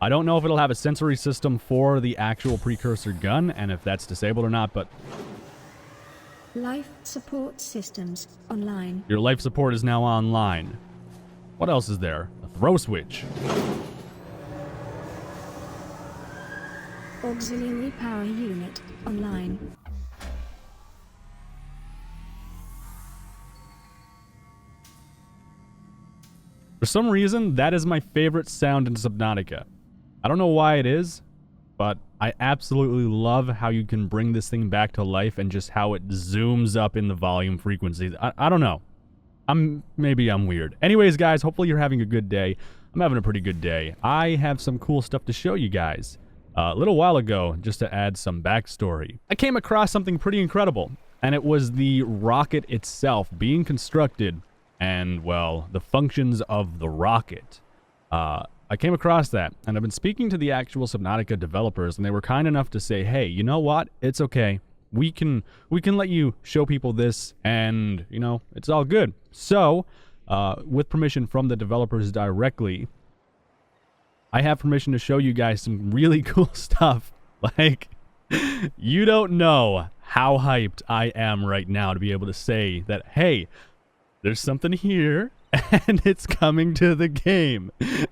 I don't know if it'll have a sensory system for the actual precursor gun and if that's disabled or not, but Life support systems online. your life support is now online. What else is there? A throw switch. Auxiliary power unit online. For some reason, that is my favorite sound in Subnautica. I don't know why it is, but I absolutely love how you can bring this thing back to life and just how it zooms up in the volume frequencies. I don't know. Maybe I'm weird. Anyways, guys, hopefully you're having a good day. I'm having a pretty good day. I have some cool stuff to show you guys. A little while ago, just to add some backstory, I came across something pretty incredible, and it was the rocket itself being constructed and, well, the functions of the rocket. I came across that, and I've been speaking to the actual Subnautica developers, and they were kind enough to say, hey, you know what? It's okay. We can let you show people this, and, you know, it's all good. So, with permission from the developers directly, I have permission to show you guys some really cool stuff. Like, you don't know how hyped I am right now to be able to say that, hey, there's something here, and it's coming to the game.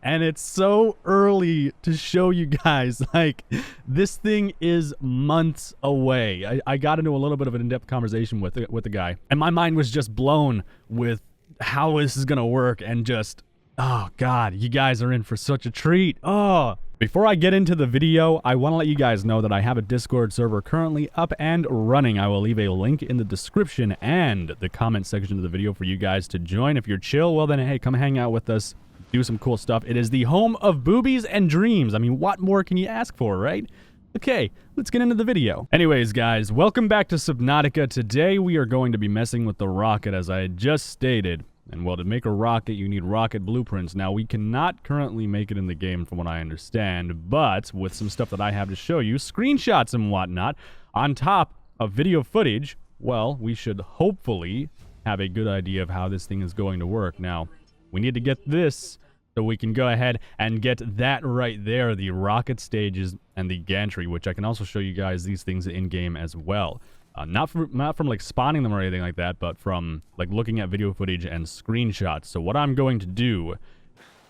And it's so early to show you guys. Like, this thing is months away. I got into a little bit of an in-depth conversation with the guy, and my mind was just blown with how this is going to work, and just, oh, God, you guys are in for such a treat. Oh. Before I get into the video, I want to let you guys know that I have a Discord server currently up and running. I will leave a link in the description and the comment section of the video for you guys to join. If you're chill, well then, hey, come hang out with us. Do some cool stuff. It is the home of boobies and dreams. I mean, what more can you ask for, right? Okay, let's get into the video. Anyways, guys, welcome back to Subnautica. Today, we are going to be messing with the rocket, as I had just stated. And, well, to make a rocket, you need rocket blueprints. Now, we cannot currently make it in the game from what I understand, but with some stuff that I have to show you, screenshots and whatnot, on top of video footage, well, we should hopefully have a good idea of how this thing is going to work. Now, we need to get this so we can go ahead and get that right there, the rocket stages and the gantry, which I can also show you guys these things in-game as well. Not from like spawning them or anything like that, but from like looking at video footage and screenshots. So what I'm going to do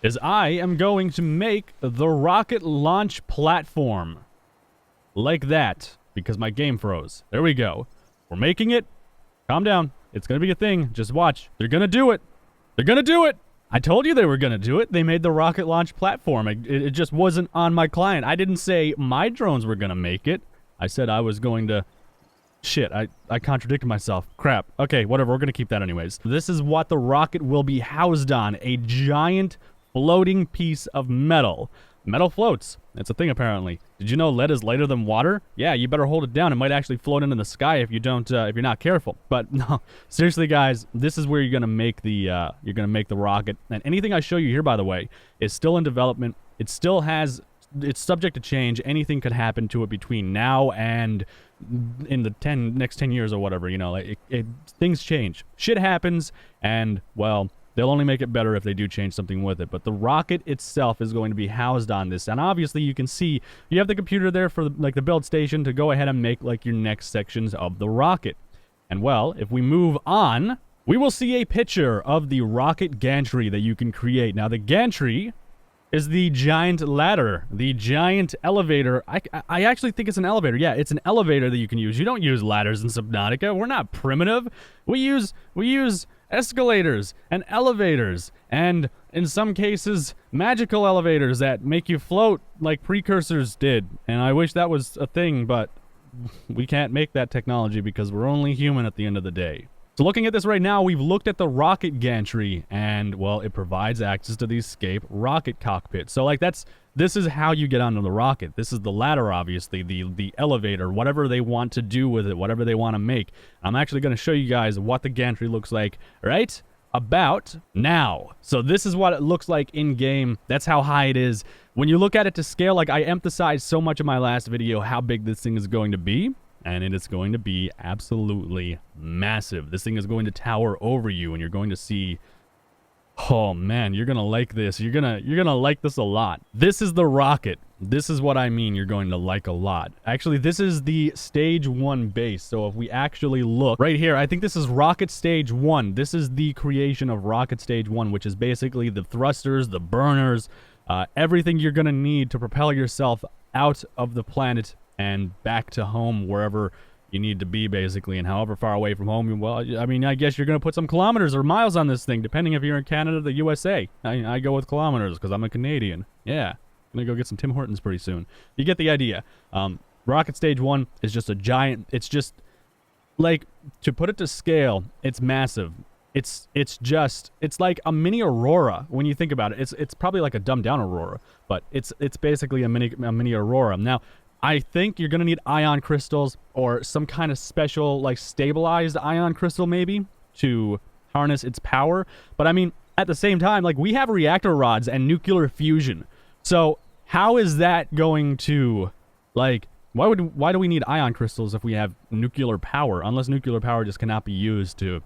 is I am going to make the rocket launch platform like that, because my game froze. There we go. We're making it. Calm down. It's going to be a thing. Just watch. They're going to do it. They're going to do it. I told you they were going to do it. They made the rocket launch platform. It just wasn't on my client. I didn't say my drones were going to make it. I said I was going to... Shit, I contradicted myself. Crap. Okay, whatever. We're going to keep that anyways. This is what the rocket will be housed on. A giant floating piece of metal. Metal floats. It's a thing, apparently. Did you know lead is lighter than water? Yeah, you better hold it down. It might actually float into the sky if you don't, if you're not careful. But no, seriously, guys, this is where you're going to make the, rocket. And anything I show you here, by the way, is still in development. It still has... It's subject to change. Anything could happen to it between now and in the next 10 years or whatever, you know, like things change. Shit happens, and, well, they'll only make it better if they do change something with it. But the rocket itself is going to be housed on this, and obviously you can see you have the computer there for like the build station to go ahead and make like your next sections of the rocket. And, well, if we move on, we will see a picture of the rocket gantry that you can create. Now, the gantry is the giant ladder, the giant elevator. I actually think it's an elevator. Yeah, it's an elevator that you can use. You don't use ladders in Subnautica. We're not primitive. We use escalators and elevators, and in some cases, magical elevators that make you float like precursors did. And I wish that was a thing, but we can't make that technology because we're only human at the end of the day. So looking at this right now, we've looked at the rocket gantry, and, well, it provides access to the escape rocket cockpit. So, like, this is how you get onto the rocket. This is the ladder, obviously, the elevator, whatever they want to do with it, whatever they want to make. I'm actually going to show you guys what the gantry looks like right about now. So this is what it looks like in-game. That's how high it is. When you look at it to scale, like I emphasized so much in my last video how big this thing is going to be. And it is going to be absolutely massive. This thing is going to tower over you, and you're going to see Oh man, you're gonna like this. You're gonna like this a lot. This is the rocket. This is what I mean you're going to like a lot. Actually, this is the stage 1 base. So if we actually look right here, I think this is rocket stage 1. This is the creation of rocket stage 1, which is basically the thrusters, the burners, everything you're gonna need to propel yourself out of the planet and back to home, wherever you need to be, basically. And however far away from home, well, I mean, I guess you're going to put some kilometers or miles on this thing, depending if you're in Canada or the USA. I go with kilometers because I'm a Canadian. Yeah, I'm going to go get some Tim Hortons pretty soon. You get the idea. Rocket Stage 1 is just a giant, it's just, like, to put it to scale, it's massive. It's like a mini Aurora when you think about it. It's probably like a dumbed down Aurora, but it's basically a mini Aurora. Now, I think you're going to need ion crystals or some kind of special, like, stabilized ion crystal, maybe, to harness its power. But, I mean, at the same time, like, we have reactor rods and nuclear fusion. So, how is that going to, like, why do we need ion crystals if we have nuclear power? Unless nuclear power just cannot be used to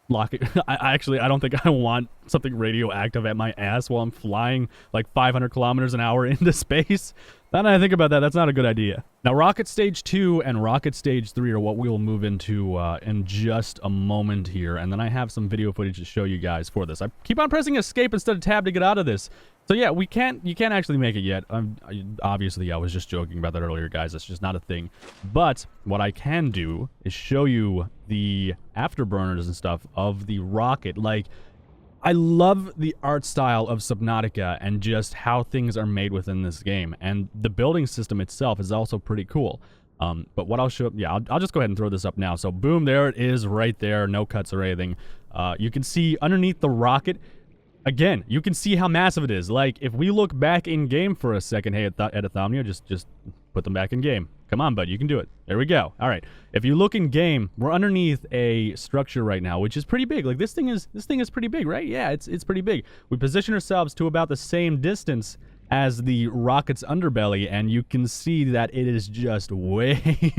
lock it. I don't think I want something radioactive at my ass while I'm flying like 500 kilometers an hour into space. Now that I think about that, that's not a good idea. Now, Rocket Stage 2 and Rocket Stage 3 are what we will move into in just a moment here. And then I have some video footage to show you guys for this. I keep on pressing escape instead of tab to get out of this. So yeah, you can't actually make it yet. Obviously, I was just joking about that earlier, guys. It's just not a thing. But what I can do is show you the afterburners and stuff of the rocket. Like, I love the art style of Subnautica and just how things are made within this game. And the building system itself is also pretty cool. But what I'll show, yeah, I'll just go ahead and throw this up now. So boom, there it is right there. No cuts or anything. You can see underneath the rocket, again, you can see how massive it is. Like, if we look back in game for a second, hey, at Anthomnia, just put them back in game. Come on, bud, you can do it. There we go. All right. If you look in game, we're underneath a structure right now, which is pretty big. Like, this thing is pretty big, right? Yeah, it's pretty big. We position ourselves to about the same distance as the rocket's underbelly, and you can see that it is just way,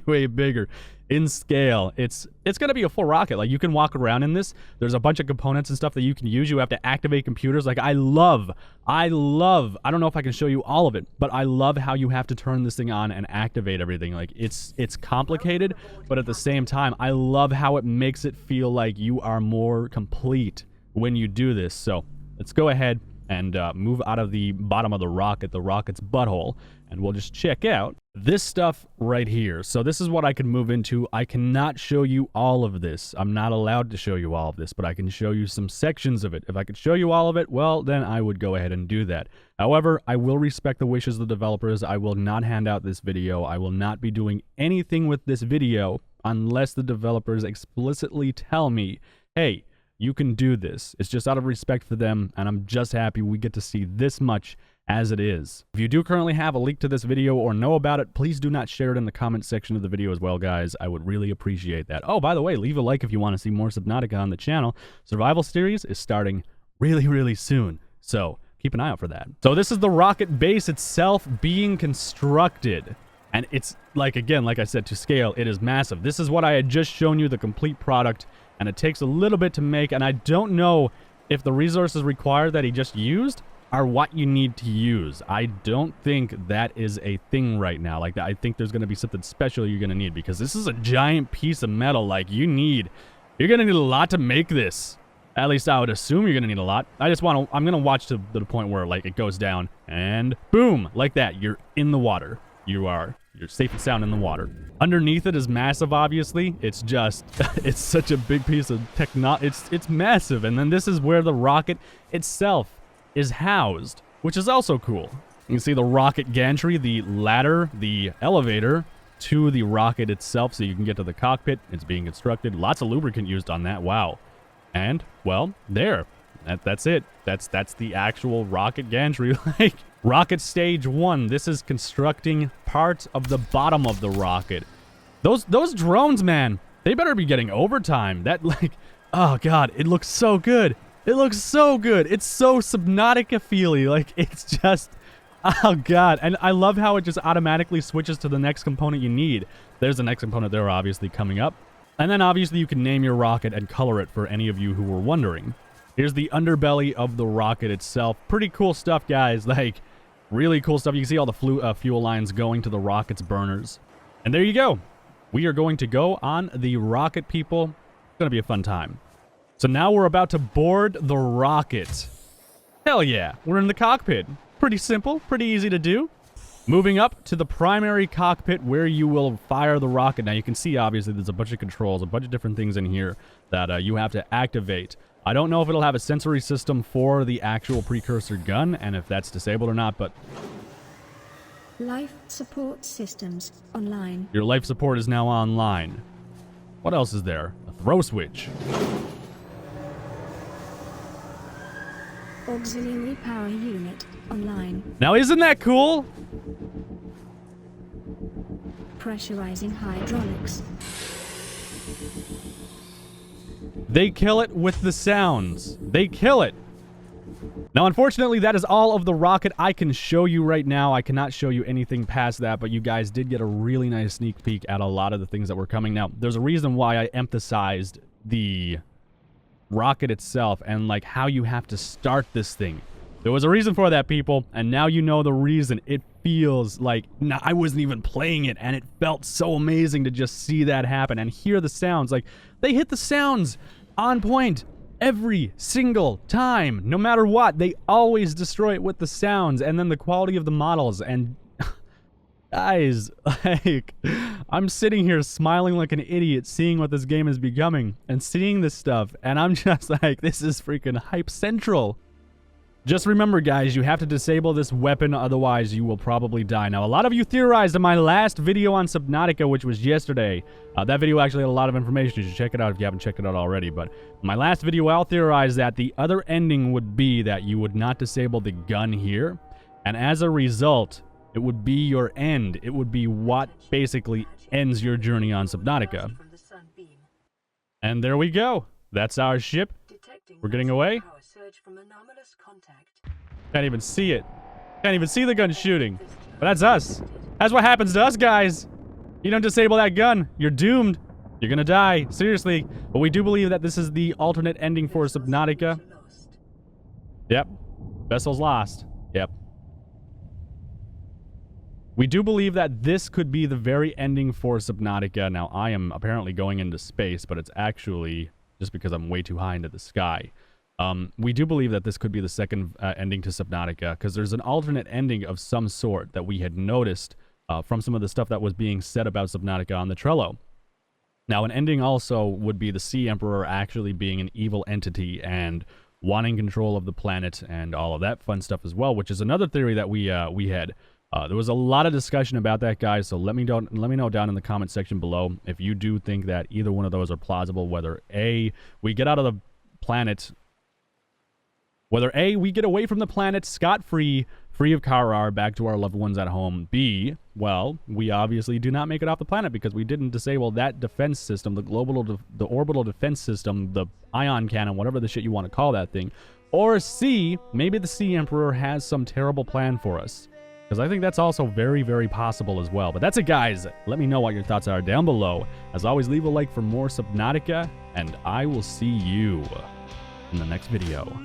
way bigger in scale. It's gonna be a full rocket. Like, you can walk around in this. There's a bunch of components and stuff that you can use. You have to activate computers. Like, I love, I don't know if I can show you all of it, but I love how you have to turn this thing on and activate everything. Like, it's complicated, but at the same time, I love how it makes it feel like you are more complete when you do this. So let's go ahead and move out of the bottom of the rocket's butthole, and we'll just check out this stuff right here. So this is what I can move into. I cannot show you all of this. I'm not allowed to show you all of this, but I can show you some sections of it. If I could show you all of it, well, then I would go ahead and do that. However, I will respect the wishes of the developers. I will not hand out this video. I will not be doing anything with this video unless the developers explicitly tell me, hey, you can do this. It's just out of respect for them, and I'm just happy we get to see this much as it is. If you do currently have a link to this video or know about it, please do not share it in the comment section of the video as well, guys. I would really appreciate that. Oh, by the way, leave a like if you want to see more Subnautica on the channel. Survival series is starting really, really soon, so keep an eye out for that. So this is the rocket base itself being constructed. And it's, like, again, like I said, to scale, it is massive. This is what I had just shown you, the complete product. And it takes a little bit to make, and I don't know if the resources required that he just used are what you need to use. I don't think that is a thing right now. Like, I think there's going to be something special you're going to need, because this is a giant piece of metal. Like, you're going to need a lot to make this. At least I would assume you're going to need a lot. I'm going to watch to the point where, like, it goes down, and boom, like that, you're in the water. You're safe and sound in the water. Underneath it is massive, obviously. It's just, it's such a big piece of technology. It's massive. And then this is where the rocket itself is housed, which is also cool. You can see the rocket gantry, the ladder, the elevator to the rocket itself, so you can get to the cockpit. It's being constructed. Lots of lubricant used on that. Wow. And, well, there. That's it. That's the actual rocket gantry. Like, rocket stage 1. This is constructing part of the bottom of the rocket. Those drones, man, they better be getting overtime. That, like, oh god, it looks so good. It looks so good. It's so Subnautica feely. Like, it's just, oh god. And I love how it just automatically switches to the next component you need. There's the next component there, obviously, coming up. And then obviously you can name your rocket and color it for any of you who were wondering. Here's the underbelly of the rocket itself. Pretty cool stuff, guys. Like, really cool stuff. You can see all the fuel lines going to the rocket's burners. And there you go. We are going to go on the rocket, people. It's going to be a fun time. So now we're about to board the rocket. Hell yeah. We're in the cockpit. Pretty simple. Pretty easy to do. Moving up to the primary cockpit where you will fire the rocket. Now you can see, obviously, there's a bunch of controls, a bunch of different things in here that you have to activate. I don't know if it'll have a sensory system for the actual precursor gun and if that's disabled or not, but... Life support systems online. Your life support is now online. What else is there? A throw switch. Auxiliary power unit online. Now isn't that cool? Pressurizing hydraulics. They kill it with the sounds. They kill it. Now, unfortunately, that is all of the rocket I can show you right now. I cannot show you anything past that, but you guys did get a really nice sneak peek at a lot of the things that were coming. Now, there's a reason why I emphasized the rocket itself and, like, how you have to start this thing. There was a reason for that, people, and now you know the reason. It feels like I wasn't even playing it, and it felt so amazing to just see that happen and hear the sounds. Like, they hit the sounds on point every single time. No matter what, they always destroy it with the sounds and then the quality of the models. And guys, like, I'm sitting here smiling like an idiot seeing what this game is becoming and seeing this stuff, and I'm just like, this is freaking hype central. Just remember, guys, you have to disable this weapon, otherwise you will probably die. Now, a lot of you theorized in my last video on Subnautica, which was yesterday. That video actually had a lot of information. You should check it out if you haven't checked it out already. But in my last video, I'll theorize that the other ending would be that you would not disable the gun here. And as a result, it would be your end. It would be what basically ends your journey on Subnautica. And there we go. That's our ship. We're getting away. Can't even see it. Can't even see the gun shooting. But that's us. That's what happens to us, guys. You don't disable that gun, you're doomed. You're gonna die. Seriously. But we do believe that this is the alternate ending for Subnautica. Yep. Vessel's lost. Yep. We do believe that this could be the very ending for Subnautica. Now, I am apparently going into space, but it's actually just because I'm way too high into the sky. We do believe that this could be the second ending to Subnautica, because there's an alternate ending of some sort that we had noticed from some of the stuff that was being said about Subnautica on the Trello. Now, an ending also would be the Sea Emperor actually being an evil entity and wanting control of the planet and all of that fun stuff as well, which is another theory that we had. There was a lot of discussion about that, guys, so let me know down in the comment section below if you do think that either one of those are plausible, whether A, we get out of the planet... Whether A, we get away from the planet scot-free, free of Karar, back to our loved ones at home. B, well, we obviously do not make it off the planet because we didn't disable that defense system, the orbital defense system, the ion cannon, whatever the shit you want to call that thing. Or C, maybe the Sea Emperor has some terrible plan for us. Because I think that's also very, very possible as well. But that's it, guys. Let me know what your thoughts are down below. As always, leave a like for more Subnautica, and I will see you in the next video.